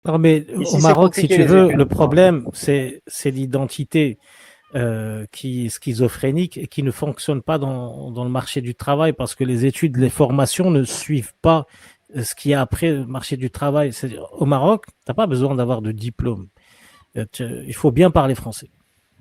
Non, mais au Ici, c'est Maroc, si compliqué tu les veux, le études. problème, c'est l'identité qui est schizophrénique et qui ne fonctionne pas dans le marché du travail parce que les études, les formations ne suivent pas ce qu'il y a après le marché du travail. Au Maroc, tu n'as pas besoin d'avoir de diplôme. Il faut bien parler français.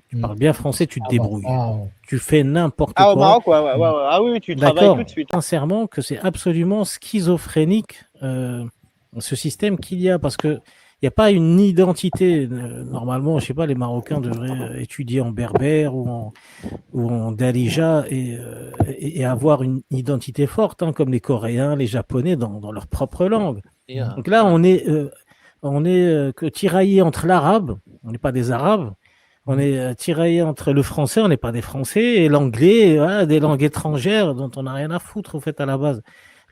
Tu Mm. parles bien français, tu te Ah bah débrouilles. ça, Tu fais n'importe Ah, au quoi. Maroc, ouais, ouais, ouais, mm. ouais. Ah oui, tu travailles tout D'accord. de suite. Sincèrement, que c'est absolument schizophrénique ce système qu'il y a parce que il n'y a pas une identité. Normalement, je sais pas, les Marocains devraient étudier en berbère ou en darija et avoir une identité forte, hein, comme les Coréens, les Japonais dans leur propre langue. Mm. Donc là, on est que tiraillé entre l'arabe, on n'est pas des arabes, on Mm. est tiraillé entre le français, on n'est pas des français, et l'anglais, voilà, des langues étrangères dont on n'a rien à foutre, au fait, à la base.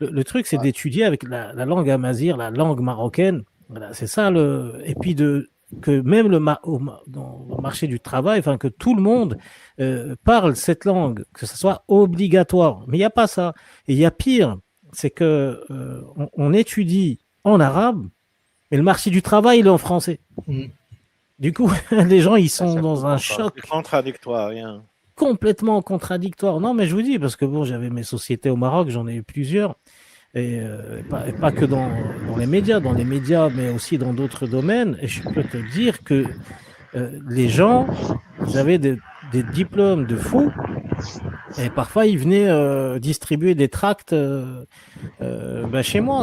Le truc, c'est Ouais. d'étudier avec la langue amazigh, la langue marocaine. Voilà, c'est ça. Et puis que même dans le marché du travail, enfin, que tout le monde parle cette langue, que ce soit obligatoire. Mais il n'y a pas ça. Et il y a pire, c'est que on étudie en arabe, mais le marché du travail, il est en français. Mm. Du coup, les gens, ils Ah, sont c'est dans un encore plus choc contradictoire, rien. complètement contradictoire. Non, mais je vous dis, parce que bon, j'avais mes sociétés au Maroc, j'en ai eu plusieurs, et pas que dans les médias, mais aussi dans d'autres domaines. Et je peux te dire que les gens, ils avaient des diplômes de fous, et parfois ils venaient distribuer des tracts chez moi.